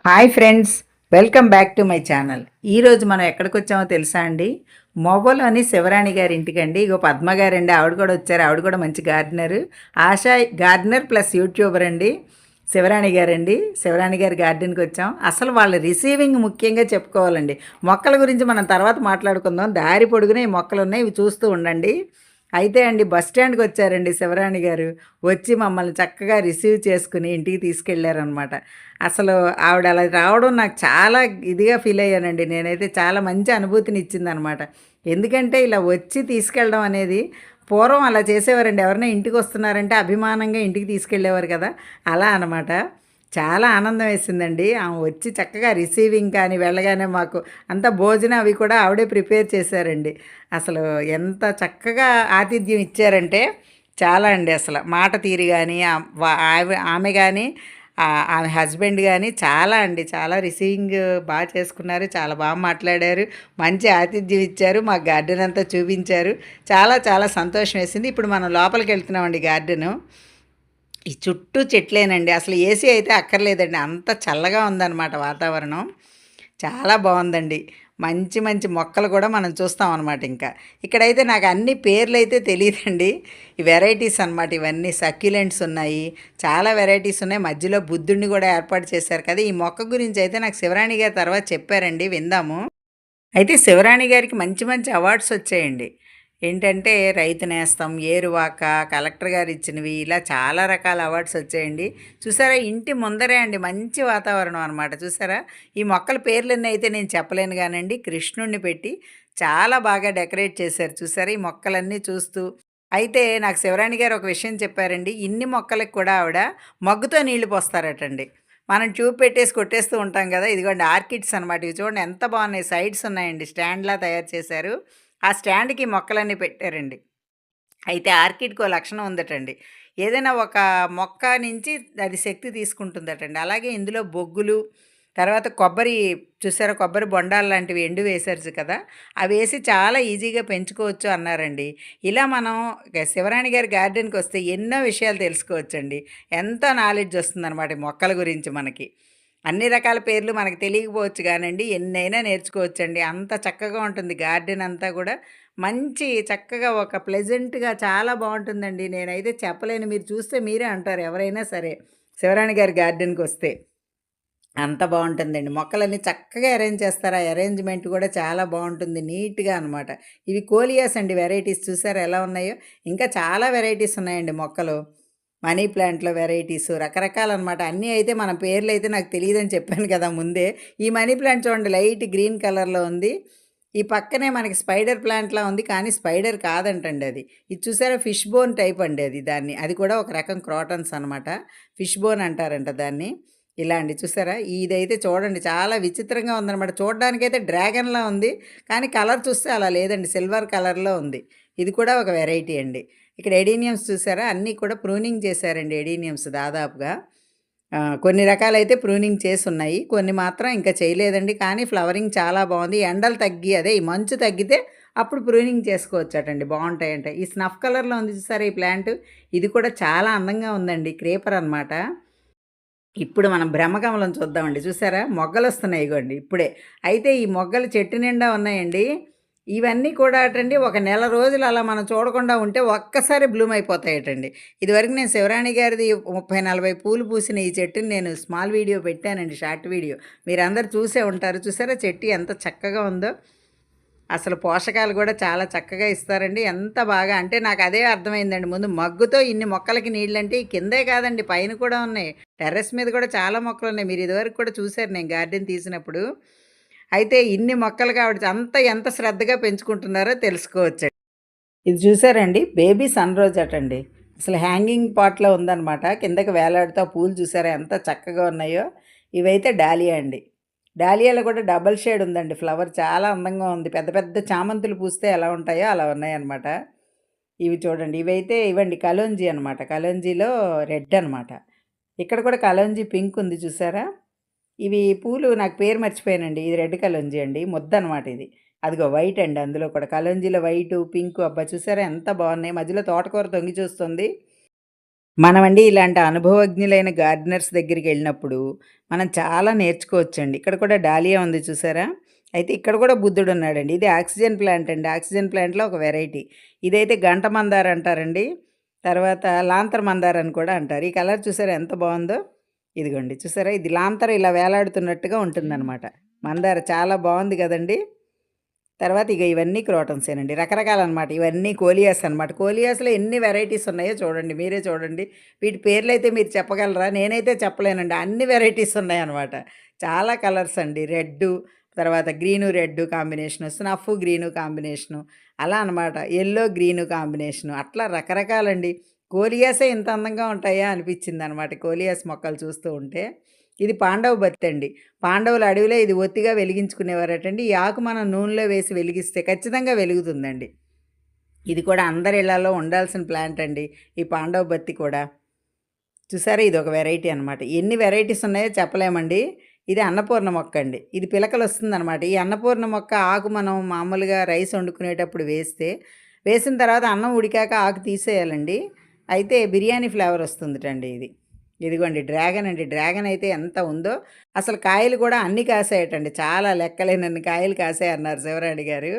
Hi friends, welcome back to my channel. ఈరోజు మనం ఎక్కడికి వచ్చామో తెలుసా అండి? మొవ్వలు అని శివరాణి గారి ఇంటికండి. ఇగో పద్మ గారండి, ఆవిడ కూడా వచ్చారు. ఆవిడ కూడా మంచి gardener. ASHA gardener plus YouTuber అండి శివరాణి గారండి. శివరాణి గారి గార్డెన్కి వచ్చాం. అసలు వాళ్ళ రిసీవింగ్ ముఖ్యంగా చెప్పుకోవాలండి. మొక్కల గురించి మనం తర్వాత మాట్లాడుకుందాం. దారి పొడుగునే ఈ మొక్కలు ఉన్నాయి, ఇవి చూస్తూ ఉండండి. అయితే అండి, బస్ స్టాండ్కి వచ్చారండి శివరాణి గారు. వచ్చి మమ్మల్ని చక్కగా రిసీవ్ చేసుకుని ఇంటికి తీసుకెళ్ళారనమాట. అసలు ఆవిడ అలా రావడం నాకు చాలా ఇదిగా ఫీల్ అయ్యానండి. నేనైతే చాలా మంచి అనుభూతిని ఇచ్చిందనమాట. ఎందుకంటే ఇలా వచ్చి తీసుకెళ్ళడం అనేది పూర్వం అలా చేసేవారండి. ఎవరైనా ఇంటికి వస్తున్నారంటే అభిమానంగా ఇంటికి తీసుకెళ్ళేవారు కదా, అలా అనమాట. చాలా ఆనందం వేసిందండి. ఆమె వచ్చి చక్కగా రిసీవింగ్ కానీ వెళ్ళగానే మాకు అంతా భోజనం అవి కూడా ఆవిడే ప్రిపేర్ చేశారండి. అసలు ఎంత చక్కగా ఆతిథ్యం ఇచ్చారంటే చాలా అండి. అసలు మాట తీరు కానీ ఆమె కానీ ఆమె హస్బెండ్ కానీ చాలా అండి, చాలా రిసీవింగ్ బాగా చేసుకున్నారు. చాలా బాగా మాట్లాడారు, మంచి ఆతిథ్యం ఇచ్చారు, మా గార్డెన్ అంతా చూపించారు. చాలా చాలా సంతోషం వేసింది. ఇప్పుడు మనం లోపలికి వెళ్తున్నామండి గార్డెను. ఈ చుట్టూ చెట్లేనండి. అసలు ఏసీ అయితే అక్కర్లేదండి, అంత చల్లగా ఉందన్నమాట వాతావరణం. చాలా బాగుందండి. మంచి మంచి మొక్కలు కూడా మనం చూస్తాం అనమాట. ఇంకా ఇక్కడైతే నాకు అన్ని పేర్లు అయితే తెలియదండి. ఈ వెరైటీస్ అనమాట. ఇవన్నీ సక్యులెంట్స్ ఉన్నాయి, చాలా వెరైటీస్ ఉన్నాయి. మధ్యలో బుద్ధుడిని కూడా ఏర్పాటు చేశారు కదా. ఈ మొక్క గురించి అయితే నాకు శివరాణి గారి తర్వాత చెప్పారండి, విందాము. అయితే శివరాణి గారికి మంచి మంచి అవార్డ్స్ వచ్చాయండి. ఏంటంటే రైతు నేస్తం, ఏరువాక, కలెక్టర్ గారు ఇచ్చినవి, ఇలా చాలా రకాల అవార్డ్స్ వచ్చాయండి. చూసారా, ఇంటి ముందరే అండి, మంచి వాతావరణం అనమాట. చూసారా, ఈ మొక్కల పేర్లన్నీ అయితే నేను చెప్పలేను కానండి, కృష్ణుడిని పెట్టి చాలా బాగా డెకరేట్ చేశారు. చూసారా, ఈ మొక్కలన్నీ చూస్తూ. అయితే నాకు శివరాణి గారు ఒక విషయం చెప్పారండి. ఇన్ని మొక్కలకు కూడా ఆవిడ మగ్గుతో నీళ్లు పోస్తారటండి. మనం ట్యూబ్ పెట్టేసి కొట్టేస్తూ ఉంటాం కదా. ఇదిగోండి ఆర్కిడ్స్ అనమాట. ఇవి చూడండి ఎంత బాగున్నాయి. సైడ్స్ ఉన్నాయండి, స్టాండ్లా తయారు చేశారు. ఆ స్టాండ్కి మొక్కలన్నీ పెట్టారండి. అయితే ఆర్కిడ్కో లక్షణం ఉందటండి. ఏదైనా ఒక మొక్క నుంచి అది శక్తి తీసుకుంటుందటండి. అలాగే ఇందులో బొగ్గులు, తర్వాత కొబ్బరి, చూసారా, కొబ్బరి బొండాలు లాంటివి ఎండు వేశారు కదా, అవి వేసి చాలా ఈజీగా పెంచుకోవచ్చు అన్నారండి. ఇలా మనం శివరాణి గారి గార్డెన్కి వస్తే ఎన్నో విషయాలు తెలుసుకోవచ్చండి. ఎంతో నాలెడ్జ్ వస్తుందన్నమాట మొక్కల గురించి మనకి. అన్ని రకాల పేర్లు మనకు తెలియకపోవచ్చు కానండి, ఎన్నైనా నేర్చుకోవచ్చండి. అంత చక్కగా ఉంటుంది గార్డెన్ అంతా కూడా. మంచి చక్కగా ఒక ప్లెజెంట్గా చాలా బాగుంటుందండి. నేనైతే చెప్పలేను, మీరు చూస్తే మీరే అంటారు ఎవరైనా సరే శివరాణి గారి గార్డెన్కి వస్తే. అంత బాగుంటుందండి. మొక్కలన్నీ చక్కగా అరేంజ్ చేస్తారు. ఆ అరేంజ్మెంట్ కూడా చాలా బాగుంటుంది, నీట్గా అనమాట. ఇవి కోలియాస్ అండి వెరైటీస్. చూసారా ఎలా ఉన్నాయో. ఇంకా చాలా వెరైటీస్ ఉన్నాయండి మొక్కలు. మనీ ప్లాంట్లో వెరైటీసు రకరకాలన్నమాట. అన్నీ అయితే మన పేర్లు అయితే నాకు తెలియదని చెప్పాను కదా ముందే. ఈ మనీ ప్లాంట్ చూడండి, లైట్ గ్రీన్ కలర్లో ఉంది. ఈ పక్కనే మనకి స్పైడర్ ప్లాంట్లా ఉంది, కానీ స్పైడర్ కాదంటండి అది. ఇది చూసారా, ఫిష్ బోన్ టైప్ అండి అది. దాన్ని అది కూడా ఒక రకం క్రోటన్స్ అనమాట. ఫిష్ బోన్ అంటారంట దాన్ని. ఇలా అండి, చూసారా, ఇదైతే చూడండి చాలా విచిత్రంగా ఉందన్నమాట. చూడడానికైతే డ్రాగన్లా ఉంది, కానీ కలర్ చూస్తే అలా లేదండి, సిల్వర్ కలర్లో ఉంది. ఇది కూడా ఒక వెరైటీ అండి. ఇక్కడ ఎడీనియమ్స్ చూసారా, అన్నీ కూడా ప్రూనింగ్ చేశారండి. ఎడీనియమ్స్ దాదాపుగా కొన్ని రకాలైతే ప్రూనింగ్ చేసి ఉన్నాయి, కొన్ని మాత్రం ఇంకా చేయలేదండి. కానీ ఫ్లవరింగ్ చాలా బాగుంది. ఎండలు తగ్గి, అదే ఈ మంచు తగ్గితే అప్పుడు ప్రూనింగ్ చేసుకోవచ్చటండి, బాగుంటాయంట. ఈ స్నఫ్ కలర్లో ఉంది చూసారా ఈ ప్లాంట్, ఇది కూడా చాలా అందంగా ఉందండి. క్రేపర్ అనమాట. ఇప్పుడు మనం బ్రహ్మకమలం చూద్దామండి. చూసారా, మొగ్గలు వస్తున్నాయి ఇగోండి ఇప్పుడే. అయితే ఈ మొగ్గలు చెట్టు నిండా ఉన్నాయండి. ఇవన్నీ కూడా అటండి ఒక నెల రోజులు అలా మనం చూడకుండా ఉంటే ఒక్కసారి బ్లూమ్ అయిపోతాయటండి. ఇదివరకు నేను శివరాణి గారిది 30-40 పూలు పూసిన ఈ చెట్టుని నేను స్మాల్ వీడియో పెట్టానండి, షార్ట్ వీడియో. మీరందరూ చూసే ఉంటారు. చూసారా చెట్టు ఎంత చక్కగా ఉందో. అసలు పోషకాలు కూడా చాలా చక్కగా ఇస్తారండి. ఎంత బాగా అంటే నాకు అదే అర్థమైందండి. ముందు మగ్గుతో ఇన్ని మొక్కలకి నీళ్ళంటే ఈ కిందే కాదండి, పైన కూడా ఉన్నాయి. టెర్రస్ మీద కూడా చాలా మొక్కలు ఉన్నాయి. మీరు ఇదివరకు కూడా చూశారు నేను గార్డెన్ తీసినప్పుడు. అయితే ఇన్ని మొక్కలు కాబట్టి ఎంత శ్రద్ధగా పెంచుకుంటున్నారో తెలుసుకోవచ్చండి. ఇది చూసారండి, బేబీ సన్ రోజ్ అటండి. అసలు హ్యాంగింగ్ పాట్లో ఉందన్నమాట. కిందకి వేలాడుతూ పూలు చూసారా ఎంత చక్కగా ఉన్నాయో. ఇవైతే డాలియా అండి. డాలియాలో కూడా డబల్ షేడ్ ఉందండి ఫ్లవర్, చాలా అందంగా ఉంది. పెద్ద పెద్ద చామంతులు పూస్తే ఎలా ఉంటాయో అలా ఉన్నాయన్నమాట. ఇవి చూడండి, ఇవైతే ఇవ్వండి కలోంజీ అనమాట. కలోంజీలో రెడ్ అనమాట. ఇక్కడ కూడా కలోంజీ పింక్ ఉంది చూసారా. ఇవి పూలు నాకు పేరు మర్చిపోయానండి. ఇది రెడ్ కలోంజీ అండి, ముద్ద అనమాట ఇది. అదిగో వైట్ అండి, అందులో కూడా కలోంజీలో వైటు పింకు. అబ్బా చూసారా ఎంత బాగున్నాయి. మధ్యలో తోటకూర తొంగి చూస్తుంది. మనమండి ఇలాంటి అనుభవజ్ఞులైన గార్డెనర్స్ దగ్గరికెళ్ళినప్పుడు, మనం చాలా నేర్చుకోవచ్చండి. ఇక్కడ కూడా డాలియా ఉంది చూసారా? అయితే ఇక్కడ కూడా బుద్ధుడున్నాడండి. ఇది ఆక్సిజన్ ప్లాంట్ అండి. ఆక్సిజన్ ప్లాంట్‌లో ఒక వెరైటీ. ఇదైతే గంట మందార అంటారండి. తర్వాత లాంతర్ మందార అని కూడా అంటారు. ఈ కలర్ చూసారా ఎంత బావుందో? ఇదిగోండి చూసారా? ఇది లాంతర్ ఇలా వేలాడుతున్నట్టుగా ఉంటుందనమాట. మందార చాలా బావుంది గదండీ! తర్వాత ఇక ఇవన్నీ క్రోటన్సేనండి. రకరకాలనమాట. ఇవన్నీ కోలియాస్ అనమాట. కోలియాస్‌లో ఎన్ని వెరైటీస్ ఉన్నాయో చూడండి. మీరే చూడండి. వీటి పేర్లైతే మీరు చెప్పగలరా? నేనైతే చెప్పలేనండి. అన్ని వెరైటీస్ ఉన్నాయనమాట. చాలా కలర్స్ అండి. రెడ్డు, తర్వాత green, red combination, snuff green combination అలా అనమాట. యెల్లో గ్రీను కాంబినేషను అట్లా రకరకాలండి. కోలియాసే ఇంత అందంగా ఉంటాయా అనిపించిందనమాట. కోలియాస్ మొక్కలు చూస్తూ ఉంటే. ఇది పాండవ బత్తండి. పాండవులు అడవిలో ఇది ఒత్తిగా వెలిగించుకునేవారటండి. ఈ ఆకు మనం నూనెలో వేసి వెలిగిస్తే ఖచ్చితంగా వెలుగుతుందండి. ఇది కూడా అందరి ఇళ్లలో ఉండాల్సిన ప్లాంట్ అండి. ఈ పాండవ బత్తి కూడా. చూసారా ఇదొక వెరైటీ అనమాట. ఎన్ని వెరైటీస్ ఉన్నాయో చెప్పలేమండి. ఇది అన్నపూర్ణ మొక్క అండి. ఇది పిలకలొస్తుందనమాట. ఈ అన్నపూర్ణ మొక్క ఆకు మనం మామూలుగా రైస్ వండుకునేటప్పుడు వేసిన తర్వాత అన్నం ఉడికాక ఆకు తీసేయాలండి. అయితే బిర్యానీ ఫ్లేవర్ వస్తుందటండి ఇది. ఇదిగోండి డ్రాగన్ అండి. డ్రాగన్ అయితే ఎంత ఉందో అసలు కాయలు కూడా అన్నీ కాసాయటండి. చాలా లెక్కలేనన్ని కాయలు కాసాయన్నారు శివరాణి గారు.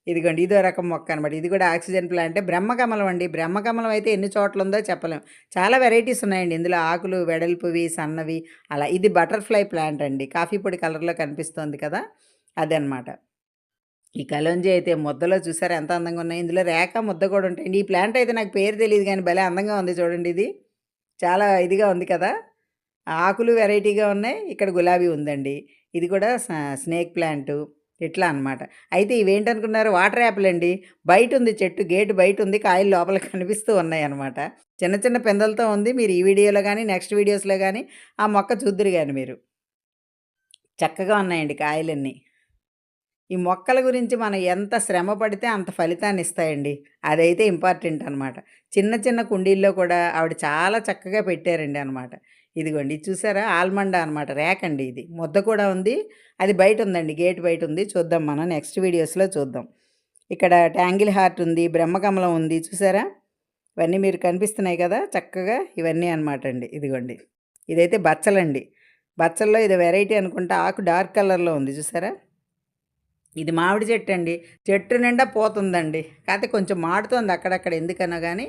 ఇదిగోండి ఇదో రకం మొక్క అనమాట. ఇది కూడా ఆక్సిజన్ ప్లాంటే. బ్రహ్మకమలం అండి. బ్రహ్మకమలం అయితే ఎన్ని చోట్ల ఉందో చెప్పలేం. చాలా వెరైటీస్ ఉన్నాయండి ఇందులో. ఆకులు వెడల్పువి, సన్నవి అలా. ఇది బటర్‌ఫ్లై ప్లాంట్ అండి. కాఫీ పొడి కలర్‌లో కనిపిస్తోంది కదా! అదనమాట. ఈ కలోంజీ అయితే ముద్దలో చూసారా ఎంత అందంగా ఉన్నాయి. ఇందులో రేఖ, ముద్ద కూడా ఉంటాయండి. ఈ ప్లాంట్ అయితే నాకు పేరు తెలీదు గానీ భలే అందంగా ఉంది చూడండి ఇది. చాలా ఇదిగా ఉంది కదా! ఆకులు వెరైటీగా ఉన్నాయి. ఇక్కడ గులాబీ ఉందండి. ఇది కూడా స్నేక్ ప్లాంటు ఇట్లా అనమాట. అయితే ఇవేంటనుకున్నారు వాటర్ యాపిల్ అండి. బయటుంది చెట్టు గేటు బయటుంది. కాయలు లోపల కనిపిస్తూ ఉన్నాయన్నమాట. చిన్న చిన్న పిందెలతో ఉంది. మీరు ఈ వీడియోలో గానీ, నెక్స్ట్ వీడియోస్‌లో గానీ ఆ మొక్క చూద్దురు గాని మీరు. చక్కగా ఉన్నాయండి కాయలన్నీ. ఈ మొక్కల గురించి మనం ఎంత శ్రమ పడితే అంత ఫలితాన్ని ఇస్తాయండి. అదైతే ఇంపార్టెంట్ అనమాట. చిన్న చిన్న కుండీల్లో కూడా ఆవిడ చాలా చక్కగా పెట్టారండి అనమాట. ఇదిగోండి ఇది చూసారా ఆల్మండా అనమాట. రేకండి ఇది. ముద్ద కూడా ఉంది. అది బయట ఉందండి. గేట్ బయట ఉంది. చూద్దాం మనం నెక్స్ట్ వీడియోస్‌లో చూద్దాం. ఇక్కడ ట్యాంగిల్ హార్ట్ ఉంది. బ్రహ్మకమలం ఉంది. చూసారా? ఇవన్నీ మీరు కనిపిస్తున్నాయి కదా! చక్కగా ఇవన్నీ అనమాట అండి. ఇదిగోండి. ఇదైతే బచ్చలండి. బచ్చల్లో ఇది వెరైటీ అనుకుంటా. ఆకు డార్క్ కలర్‌లో ఉంది చూసారా? ఇది మామిడి చెట్టండి. చెట్టు నిండా పూతుందండి. కాతే కొంచెం మాడుతోంది అక్కడక్కడ ఎందుకనో గానీ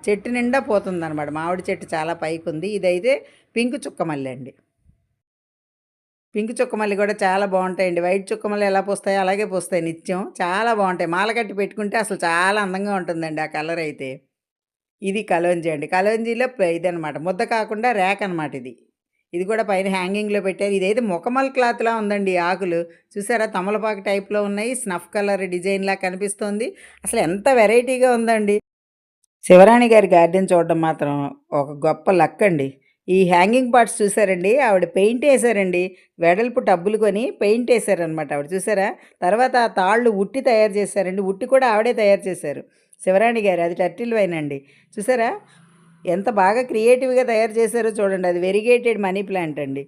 చెట్టు నిండా పూతుందనమాట. మామిడి చెట్టు చాలా పైకుంది. ఇదైతే పింక్ చుక్కమల్లి అండి. పింక్ చుక్కమల్లి కూడా చాలా బావుంటాయండి. వైట్ చుక్కమల్లి ఎలా పూస్తాయో అలాగే పూస్తాయి నిత్యం. చాలా బావుంటాయి. మాల కట్టి పెట్టుకుంటే అసలు చాలా అందంగా ఉంటుందండి ఆ కలర్ అయితే. ఇది కలోంజీ అండి. కలోంజీలో ఇదనమాట. ముద్ద కాకుండా రేక్ అనమాట ఇది. ఇది కూడా పైన హ్యాంగింగ్‌లో పెట్టారు. ఇదైతే ముఖమల్ క్లాత్‌లా ఉందండి ఈ ఆకులు. చూసారా తమలపాకు టైప్‌లో ఉన్నాయి. స్నఫ్ కలర్ డిజైన్‌లా కనిపిస్తోంది. అసలు ఎంత వెరైటీగా ఉందండి. శివరాణి గారి గార్డెన్ చూడడం మాత్రం ఒక గొప్ప లక్ అండి. ఈ హ్యాంగింగ్ పార్ట్స్ చూసారండి ఆవిడ పెయింట్ ఏసారండి. వెడల్పు టబ్బులు కొని పెయింట్ ఏసారనమాట ఆవిడ చూసారా? తర్వాత ఆ తాళ్ళు ఉట్టి తయారు చేశారండి. ఉట్టి కూడా ఆవిడే తయారు చేశారు. శివరాణి గారు అది టర్టిల్ వైన్ అండి. చూసారా? ఎంత బాగా క్రియేటివ్‌గా తయారు చేశారో చూడండి. అది వెరిగేటెడ్ మనీ ప్లాంట్ అండి.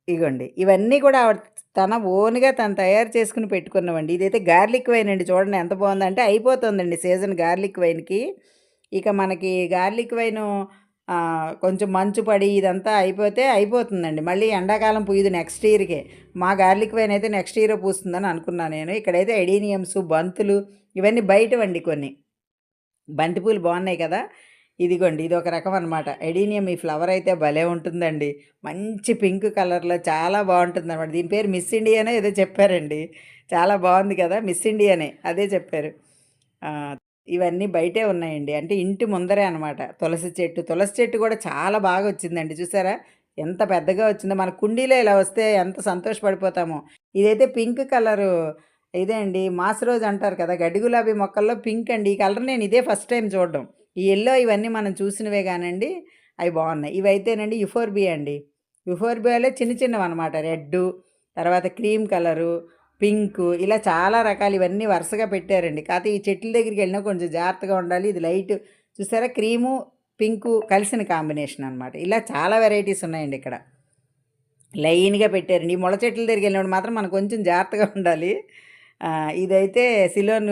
ఇగోండి. ఇవన్నీ కూడా ఆవిడ తన ఓన్‌గా తను తయారు చేసుకొని పెట్టుకున్నవండి. ఇదైతే గార్లిక్ వైన్ అండి. చూడండి ఎంత బావుందంటే అయిపోతుందండి సీజన్ గార్లిక్ వైన్‌కి. ఇక మనకి గార్లిక్ వైను కొంచెం మంచు పడి ఇదంతా అయిపోతే అయిపోతుందండి. మళ్ళీ ఎండాకాలం పూయదు నెక్స్ట్ ఇయర్‌కే. మా గార్లిక్ వైన్ అయితే నెక్స్ట్ ఇయరే పూస్తుందని అనుకున్నా నేను. ఇక్కడైతే ఎడీనియమ్స్, బంతులు ఇవన్నీ బయటవండి కొన్ని. బంతిపూలు బాగున్నాయి కదా! ఇదిగోండి ఇదొక రకం అనమాట. ఎడీనియం ఈ ఫ్లవర్ అయితే భలే ఉంటుందండి. మంచి పింక్ కలర్‌లో చాలా బావుంటుందనమాట. దీని పేరు మిస్ ఇండియానో ఏదో చెప్పారండి. చాలా బావుంది కదా! మిస్ ఇండియానే అదే చెప్పారు. ఇవన్నీ బయటే ఉన్నాయండి. అంటే ఇంటి ముందరే అనమాట. తులసి చెట్టు. తులసి చెట్టు కూడా చాలా బాగా వచ్చిందండి. చూసారా? ఎంత పెద్దగా వచ్చిందో. మన కుండీలో ఇలా వస్తే ఎంత సంతోషపడిపోతామో. ఇదైతే పింక్ కలరు ఇదే అండి. మాస్ రోజ్ అంటారు కదా! గడ్డి గులాబీ మొక్కల్లో పింక్ అండి. ఈ కలర్ నేను ఇదే ఫస్ట్ టైమ్ చూడడం. ఈ యెల్లో ఇవన్నీ మనం చూసినవే గానండి. అవి బావున్నాయి. ఇవైతేనండి యుఫోర్బియా అండి. యుఫోర్బియాలో చిన్న చిన్నవన్నమాట. రెడ్డు, తర్వాత క్రీమ్ కలరు, పింకు ఇలా చాలా రకాలు ఇవన్నీ వరుసగా పెట్టారండి. కాతే ఈ చెట్ల దగ్గరికెళ్ళినా కొంచెం జాగ్రత్తగా ఉండాలి. ఇది లైట్ చూసారా? క్రీము, పింకు కలిసిన కాంబినేషన్ అనమాట. ఇలా చాలా వెరైటీస్ ఉన్నాయండి ఇక్కడ. లైన్‌గా పెట్టారండి. ఈ ముళ్ళ చెట్ల దగ్గరికెళ్ళినప్పుడు మాత్రం మనం కొంచెం జాగ్రత్తగా ఉండాలి. ఇదైతే సిలోన్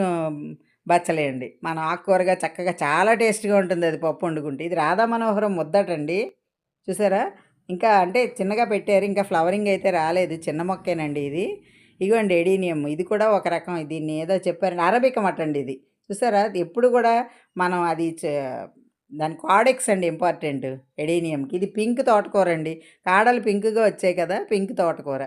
బచ్చలి అండి. మనం ఆకుకూరగా చక్కగా చాలా టేస్ట్‌గా ఉంటుంది అది పప్పు వండుకుంటే. ఇది రాధా మనోహరం ముద్దటండి. చూసారా? ఇంకా అంటే చిన్నగా పెట్టారు. ఇంకా ఫ్లవరింగ్ అయితే రాలేదు. చిన్న మొక్కేనండి ఇది. ఇగోండి ఎడీనియం ఇది కూడా ఒక రకం. దీన్ని ఏదో చెప్పారండి. అరబిక మటండి ఇది. చూసారా? అది ఎప్పుడు కూడా మనం అది దాని కాడెక్స్ అండి ఇంపార్టెంట్ ఎడీనియంకి. ఇది పింక్ తోటకూరండి. కాడలు పింక్‌గా వచ్చాయి కదా! పింక్ తోటకూర.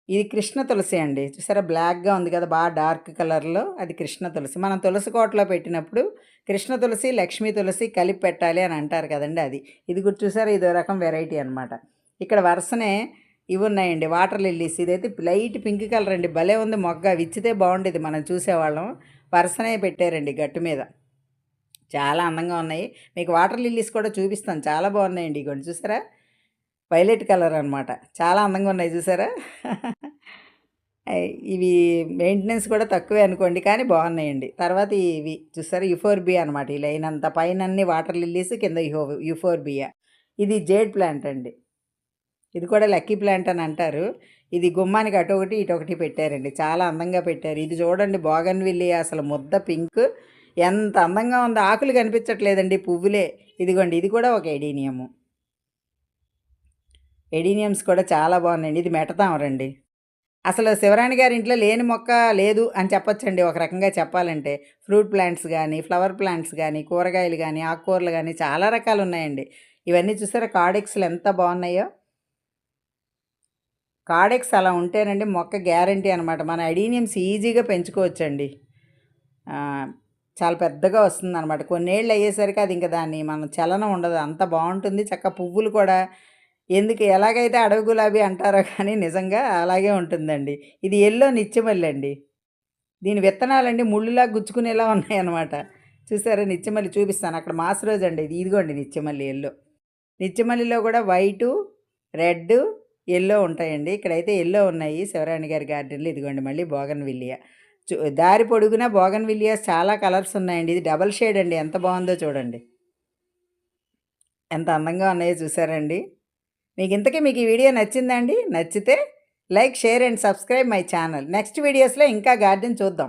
ఇది కృష్ణ తులసి అండి. చూసారా బ్లాక్‌గా ఉంది కదా! బాగా డార్క్ కలర్‌లో అది కృష్ణ తులసి. మనం తులసి కోటలో పెట్టినప్పుడు కృష్ణ తులసి, లక్ష్మీ తులసి కలిపి పెట్టాలి అని అంటారు కదండీ అది. ఇది కూడా చూసారా ఇదో రకం వెరైటీ అనమాట. ఇక్కడ వరుసనే ఇవి ఉన్నాయండి వాటర్ లిల్లీస్. ఇదైతే లైట్ పింక్ కలర్ అండి. భలే ఉంది మొగ్గ. విచ్చితే బాగుండేది మనం చూసేవాళ్ళం. వరుసనే పెట్టారండి గట్టు మీద. చాలా అందంగా ఉన్నాయి. మీకు వాటర్ లిల్లీస్ కూడా చూపిస్తాను. చాలా బాగున్నాయండి. ఇగోండి చూసారా? వైలెట్ కలర్ అనమాట. చాలా అందంగా ఉన్నాయి చూసారా? ఇవి మెయింటెనెన్స్ కూడా తక్కువే అనుకోండి. కానీ బాగున్నాయండి. తర్వాత ఇవి చూసారా యుఫోర్బియా అనమాట. ఈ లైన్ అంతా పైనన్ని వాటర్ లిల్లీస్, కింద యుఫోర్బియా. ఇది జేడ్ ప్లాంట్ అండి. ఇది కూడా లక్కీ ప్లాంట్ అని అంటారు. ఇది గుమ్మానికి అటొకటి, ఇటొకటి పెట్టారండి. చాలా అందంగా పెట్టారు. ఇది చూడండి బోగన్విల్లియా అసలు ముద్ద పింక్. ఎంత అందంగా ఉందో. ఆకులు కనిపించట్లేదండి పువ్వులే. ఇదిగోండి ఇది కూడా ఒక ఎడీనియము. ఎడీనియమ్స్ కూడా చాలా బాగున్నాయండి. ఇది మెటతామరండి. అసలు శివరాణి గారి ఇంట్లో లేని మొక్క లేదు అని చెప్పొచ్చండి ఒక రకంగా చెప్పాలంటే. ఫ్రూట్ ప్లాంట్స్ గానీ, ఫ్లవర్ ప్లాంట్స్ గానీ, కూరగాయలు గానీ, ఆకుకూరలు గానీ చాలా రకాలు ఉన్నాయండి. ఇవన్నీ చూసారా కార్డెక్స్‌లు ఎంత బాగున్నాయో. కార్డెక్స్ అలా ఉంటేనండి మొక్క గ్యారంటీ అనమాట. మన అడీనియమ్స్ ఈజీగా పెంచుకోవచ్చండి. చాలా పెద్దగా వస్తుందనమాట. కొన్నేళ్ళు అయ్యేసరికి అది ఇంక దాన్ని మనం చలనం ఉండదు. అంత బాగుంటుంది. చక్కగా పువ్వులు కూడా ఎందుకు ఎలాగైతే అడవి గులాబీ అంటారో కానీ నిజంగా అలాగే ఉంటుందండి. ఇది యెల్లో నిత్యమల్లి అండి. దీని విత్తనాలండి ముళ్ళులా గుచ్చుకునేలా ఉన్నాయన్నమాట. చూసారా నిత్యమల్లి చూపిస్తాను. అక్కడ మాస్ రోజ్ అండి ఇది. ఇదిగోండి నిత్యమల్లి యెల్లో. నిత్యమల్లిలో కూడా వైటు, రెడ్, యెల్లో ఉంటాయండి. ఇక్కడైతే యెల్లో ఉన్నాయి శివరాణి గారి గార్డెన్‌లో. ఇదిగోండి మళ్ళీ బోగన్‌విల్లియా. దారి పొడుగునా బోగన్‌విల్లియాస్ చాలా కలర్స్ ఉన్నాయండి. ఇది డబల్ షేడ్ అండి. ఎంత బాగుందో చూడండి. ఎంత అందంగా ఉన్నాయో చూసారండి. మీకు ఈ వీడియో నచ్చిందా అండి? నచ్చితే like, share and subscribe my channel. Next వీడియోస్‌లో ఇంకా గార్డెన్ చూద్దాం.